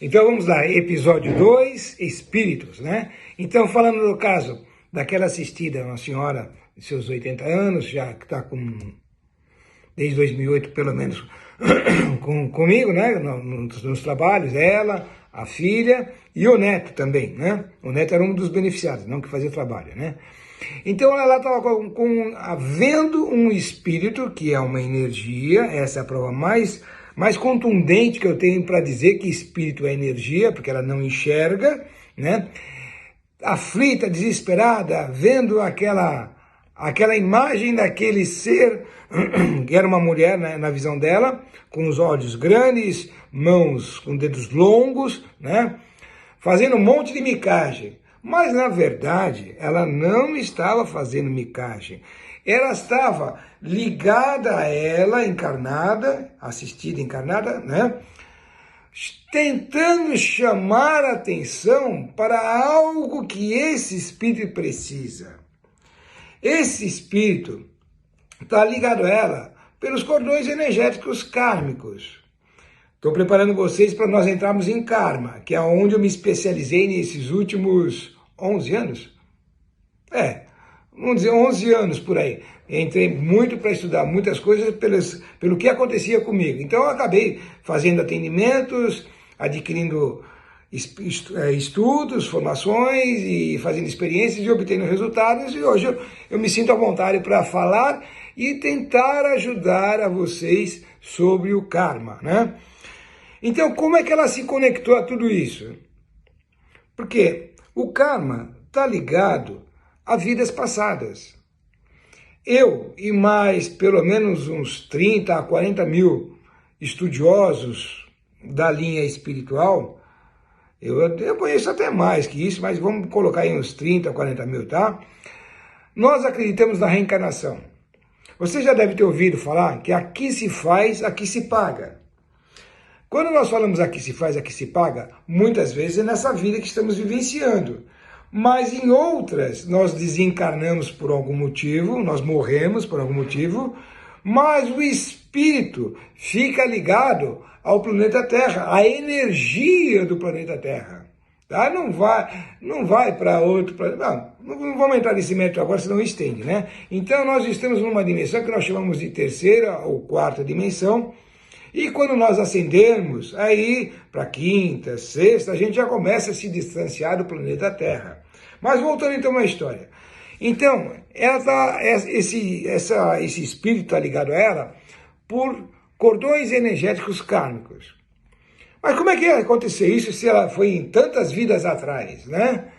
Então vamos lá, episódio 2, espíritos, né? Então falando no caso daquela assistida, uma senhora de seus 80 anos, já que está desde 2008 pelo menos comigo, né? Nos trabalhos, ela, a filha e o neto também, né? O neto era um dos beneficiados, não que fazia o trabalho, né? Então ela estava havendo um espírito, que é uma energia, essa é a prova mais contundente que eu tenho para dizer que espírito é energia, porque ela não enxerga, né? Aflita, desesperada, vendo aquela imagem daquele ser, que era uma mulher, né, na visão dela, com os olhos grandes, mãos com dedos longos, né? Fazendo um monte de micagem. Mas, na verdade, ela não estava fazendo micagem. Ela estava ligada a ela, encarnada, assistida encarnada, né? Tentando chamar a atenção para algo que esse espírito precisa. Esse espírito está ligado a ela pelos cordões energéticos kármicos. Estou preparando vocês para nós entrarmos em karma, que é onde eu me especializei nesses últimos 11 anos. Vamos dizer 11 anos por aí. Entrei muito para estudar muitas coisas pelo que acontecia comigo. Então eu acabei fazendo atendimentos, adquirindo estudos, formações e fazendo experiências e obtendo resultados. E hoje eu me sinto à vontade para falar e tentar ajudar a vocês sobre o karma, né? Então, como é que ela se conectou a tudo isso? Porque o karma está ligado a vidas passadas. Eu e mais pelo menos uns 30 a 40 mil estudiosos da linha espiritual, eu conheço até mais que isso, mas vamos colocar aí uns 30 a 40 mil, tá? Nós acreditamos na reencarnação. Você já deve ter ouvido falar que aqui se faz, aqui se paga. Quando nós falamos aqui se faz, aqui se paga, muitas vezes é nessa vida que estamos vivenciando. Mas em outras, nós desencarnamos por algum motivo, nós morremos por algum motivo, mas o espírito fica ligado ao planeta Terra, à energia do planeta Terra. Tá? Não vai para outro planeta. Não vamos entrar nesse mérito agora, senão estende, né? Então nós estamos numa dimensão que nós chamamos de terceira ou quarta dimensão. E quando nós ascendermos aí para quinta, sexta, a gente já começa a se distanciar do planeta Terra. Mas voltando então à história. Então, esse espírito está ligado a ela por cordões energéticos kármicos. Mas como é que ia acontecer isso se ela foi em tantas vidas atrás, né?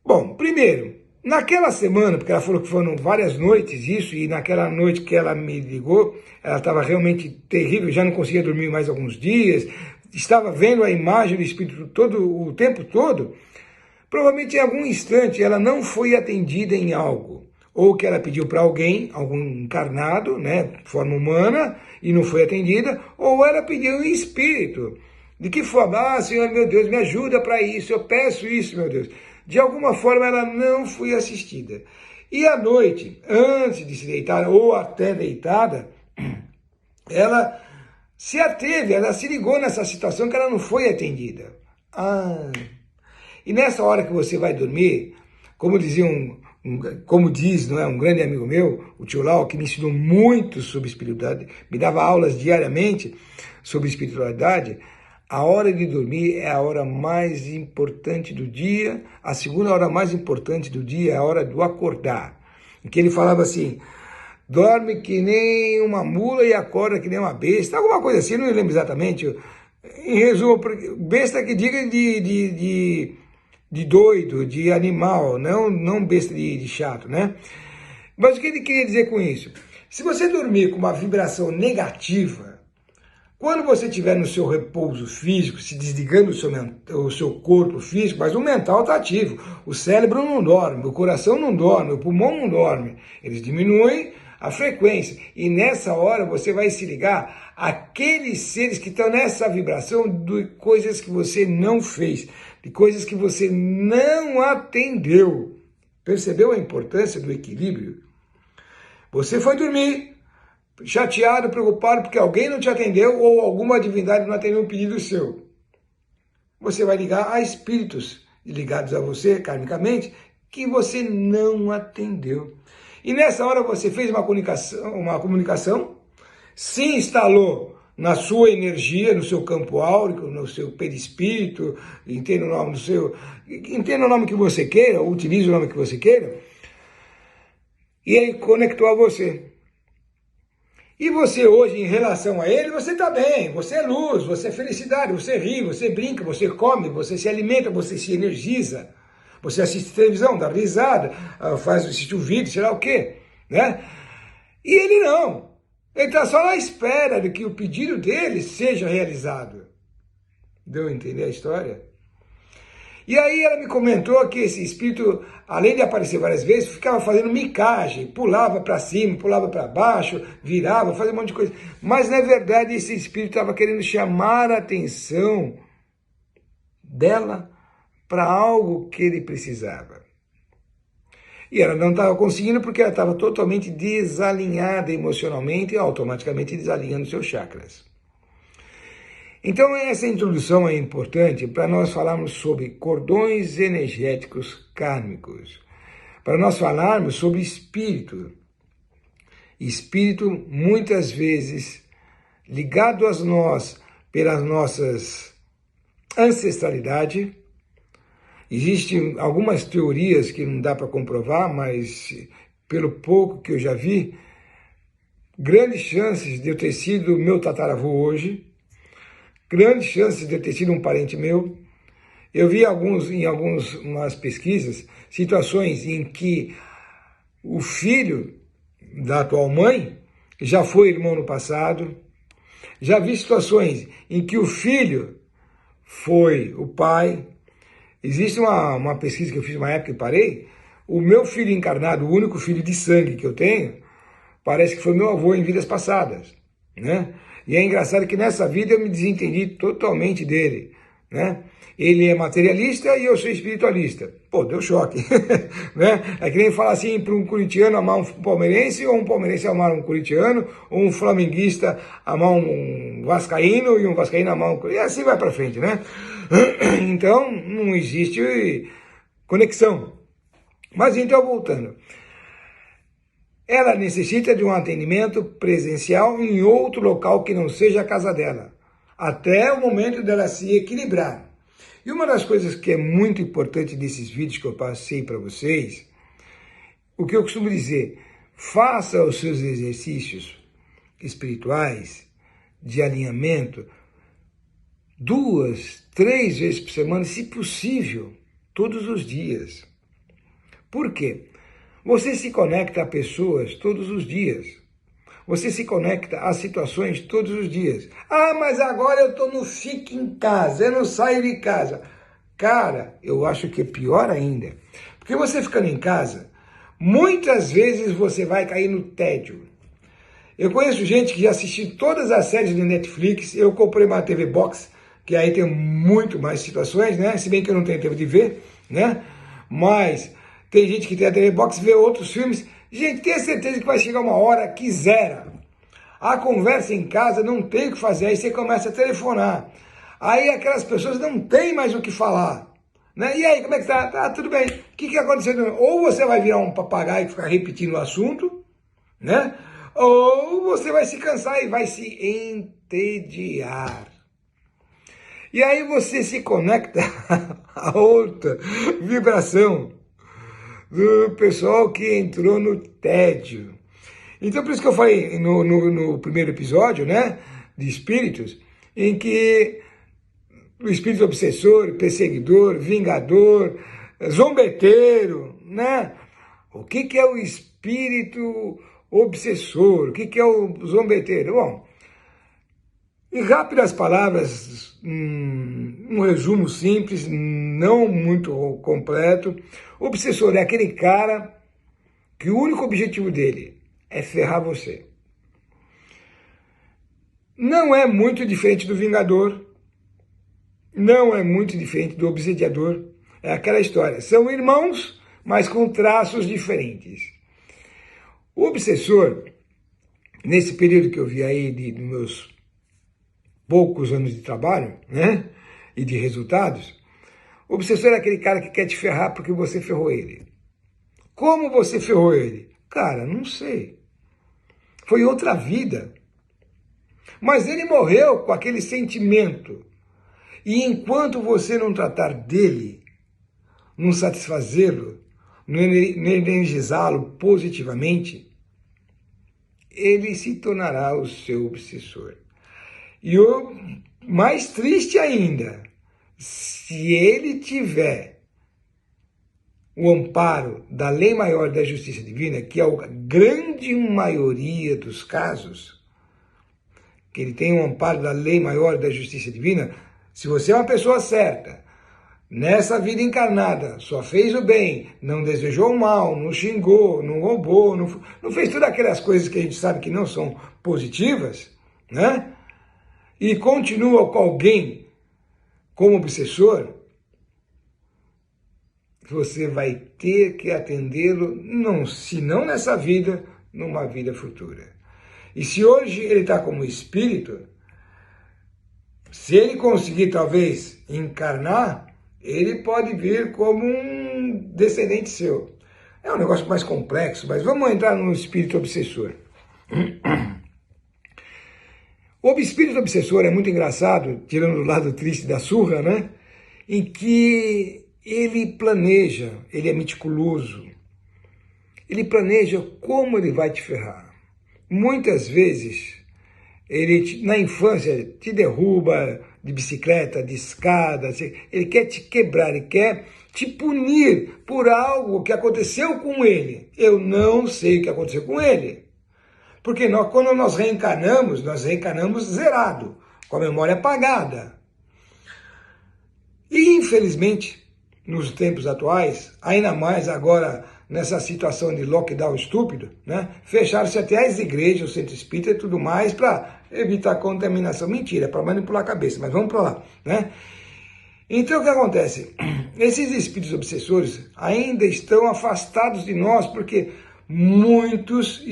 Bom, primeiro, naquela semana, porque ela falou que foram várias noites isso, e naquela noite que ela me ligou, ela estava realmente terrível, já não conseguia dormir mais alguns dias, estava vendo a imagem do espírito o tempo todo. Provavelmente em algum instante ela não foi atendida em algo, ou que ela pediu para alguém, algum encarnado, né, forma humana, e não foi atendida, ou ela pediu em espírito. De que forma? Ah, Senhor, meu Deus, me ajuda para isso, eu peço isso, meu Deus. De alguma forma ela não foi assistida. E à noite, antes de se deitar ou até deitada, ela se ateve, ela se ligou nessa situação que ela não foi atendida. E nessa hora que você vai dormir, como dizia como diz, não é, um grande amigo meu, o tio Lau, que me ensinou muito sobre espiritualidade, me dava aulas diariamente sobre espiritualidade. A hora de dormir é a hora mais importante do dia, a segunda hora mais importante do dia é a hora do acordar. Em que ele falava assim, dorme que nem uma mula e acorda que nem uma besta, alguma coisa assim, não me lembro exatamente. Em resumo, besta que diga de doido, de animal, não besta de chato, né? Mas o que ele queria dizer com isso? Se você dormir com uma vibração negativa, quando você estiver no seu repouso físico, se desligando o seu corpo físico, mas o mental está ativo, o cérebro não dorme, o coração não dorme, o pulmão não dorme, eles diminuem a frequência, e nessa hora você vai se ligar àqueles seres que estão nessa vibração de coisas que você não fez, de coisas que você não atendeu. Percebeu a importância do equilíbrio? Você foi dormir chateado, preocupado porque alguém não te atendeu ou alguma divindade não atendeu um pedido seu. você vai ligar a espíritos ligados a você, karmicamente, que você não atendeu. E nessa hora você fez uma comunicação, se instalou na sua energia, no seu campo áurico, no seu perispírito, entenda o nome que você queira, ou utilize o nome que você queira, e ele conectou a você. E você hoje, em relação a ele, você está bem, você é luz, você é felicidade, você ri, você brinca, você come, você se alimenta, você se energiza, você assiste televisão, dá risada, assiste um vídeo, sei lá o quê, né? E ele não. Ele está só na espera de que o pedido dele seja realizado. Deu a entender a história? E aí ela me comentou que esse espírito, além de aparecer várias vezes, ficava fazendo micagem, pulava para cima, pulava para baixo, virava, fazia um monte de coisa. Mas na verdade esse espírito estava querendo chamar a atenção dela para algo que ele precisava. E ela não estava conseguindo porque ela estava totalmente desalinhada emocionalmente e automaticamente desalinhando seus chakras. Então essa introdução é importante para nós falarmos sobre cordões energéticos kármicos, para nós falarmos sobre espírito. Espírito muitas vezes ligado a nós pelas nossas ancestralidade. Existem algumas teorias que não dá para comprovar, mas pelo pouco que eu já vi, grandes chances de eu ter sido meu tataravô hoje, grandes chances de eu ter sido um parente meu. Eu vi em algumas pesquisas situações em que o filho da atual mãe já foi irmão no passado. Já vi situações em que o filho foi o pai. Existe uma pesquisa que eu fiz uma época e parei. O meu filho encarnado, o único filho de sangue que eu tenho, parece que foi meu avô em vidas passadas, né? E é engraçado que nessa vida eu me desentendi totalmente dele, né? Ele é materialista e eu sou espiritualista. Pô, deu choque, né? É que nem falar assim para um corintiano amar um palmeirense, ou um palmeirense amar um corintiano, ou um flamenguista amar um vascaíno, e um vascaíno amar um... E assim vai para frente, né? Então, não existe conexão. Mas então, voltando. Ela necessita de um atendimento presencial em outro local que não seja a casa dela, até o momento dela se equilibrar. E uma das coisas que é muito importante desses vídeos que eu passei para vocês, o que eu costumo dizer, faça os seus exercícios espirituais de alinhamento 2, 3 vezes por semana, se possível, todos os dias. Por quê? Você se conecta a pessoas todos os dias. Você se conecta a situações todos os dias. Ah, mas agora eu estou no fique em casa, eu não saio de casa. Cara, eu acho que é pior ainda. Porque você ficando em casa, muitas vezes você vai cair no tédio. Eu conheço gente que já assistiu todas as séries de Netflix. Eu comprei uma TV Box, que aí tem muito mais situações, né? Se bem que eu não tenho tempo de ver, né? Mas tem gente que tem a TV Box, vê outros filmes. Gente, tenha certeza que vai chegar uma hora que zera. A conversa em casa não tem o que fazer, aí você começa a telefonar. Aí aquelas pessoas não têm mais o que falar. Né? E aí, como é que tá? Tá, tudo bem. O que aconteceu? Ou você vai virar um papagaio e ficar repetindo o assunto, né? Ou você vai se cansar e vai se entediar. E aí você se conecta a outra vibração do pessoal que entrou no tédio. Então, por isso que eu falei no primeiro episódio, né, de espíritos, em que o espírito obsessor, perseguidor, vingador, zombeteiro, né? O que é o espírito obsessor? O que é o zombeteiro? Bom, em rápidas palavras, um resumo simples, não muito completo, o obsessor é aquele cara que o único objetivo dele é ferrar você. Não é muito diferente do vingador, não é muito diferente do obsediador. É aquela história, são irmãos, mas com traços diferentes. O obsessor, nesse período que eu vi aí dos meus poucos anos de trabalho, né? e de resultados, o obsessor é aquele cara que quer te ferrar porque você ferrou ele. Como você ferrou ele? Cara, não sei. Foi outra vida. Mas ele morreu com aquele sentimento. E enquanto você não tratar dele, não satisfazê-lo, não energizá-lo positivamente, ele se tornará o seu obsessor. E o mais triste ainda, se ele tiver o amparo da lei maior da justiça divina, que é a grande maioria dos casos, que ele tem o amparo da lei maior da justiça divina, se você é uma pessoa certa, nessa vida encarnada, só fez o bem, não desejou o mal, não xingou, não roubou, não fez todas aquelas coisas que a gente sabe que não são positivas, né? E continua com alguém como obsessor, você vai ter que atendê-lo, não, se não nessa vida, numa vida futura. E se hoje ele está como espírito, se ele conseguir talvez encarnar, ele pode vir como um descendente seu. É um negócio mais complexo, mas vamos entrar no espírito obsessor. O espírito obsessor é muito engraçado, tirando o lado triste da surra, né? Em que ele planeja, ele é meticuloso, ele planeja como ele vai te ferrar. Muitas vezes, ele na infância te derruba de bicicleta, de escada, ele quer te quebrar, ele quer te punir por algo que aconteceu com ele. Eu não sei o que aconteceu com ele. Porque quando nós reencarnamos zerado, com a memória apagada. E, infelizmente, nos tempos atuais, ainda mais agora nessa situação de lockdown estúpido, né? Fecharam-se até as igrejas, o centro espírita e tudo mais para evitar contaminação. Mentira, para manipular a cabeça, mas vamos para lá, né? Então o que acontece? Esses espíritos obsessores ainda estão afastados de nós, porque muitos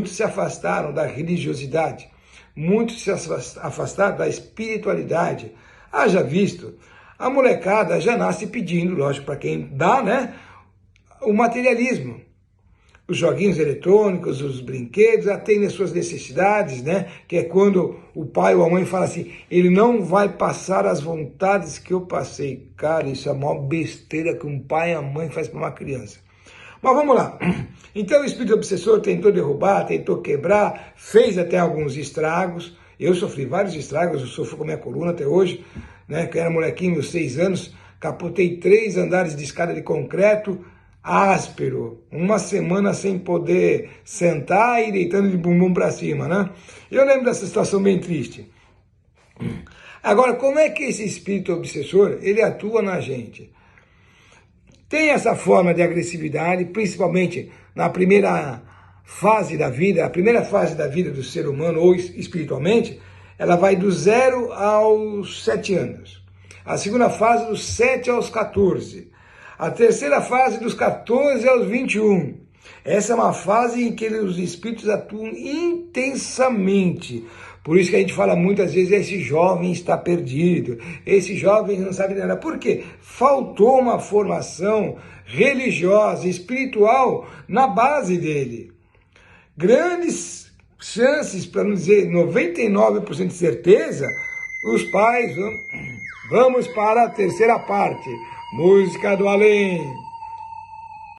se afastaram da religiosidade, muitos se afastaram da espiritualidade. Haja visto, a molecada já nasce pedindo, lógico, para quem dá, né, o materialismo. Os joguinhos eletrônicos, os brinquedos, atendem as suas necessidades, né, que é quando o pai ou a mãe fala assim, ele não vai passar as vontades que eu passei. Cara, isso é a maior besteira que um pai e a mãe faz para uma criança. Mas vamos lá. Então o espírito obsessor tentou derrubar, tentou quebrar, fez até alguns estragos. Eu sofri vários estragos, eu sofro com a minha coluna até hoje, né? Que eu era molequinho, meus 6 anos, capotei 3 andares de escada de concreto, áspero, uma semana sem poder sentar e deitando de bumbum para cima, né? Eu lembro dessa situação bem triste. Agora, como é que esse espírito obsessor, ele atua na gente? Tem essa forma de agressividade, principalmente na primeira fase da vida, a primeira fase da vida do ser humano, ou espiritualmente, ela vai do 0 aos 7 anos. A segunda fase, dos 7 aos 14. A terceira fase, dos 14 aos 21. Essa é uma fase em que os espíritos atuam intensamente. Por isso que a gente fala muitas vezes, esse jovem está perdido, esse jovem não sabe nada. Por quê? Faltou uma formação religiosa, espiritual, na base dele. Grandes chances, para não dizer 99% de certeza, os pais vamos para a terceira parte. Música do além.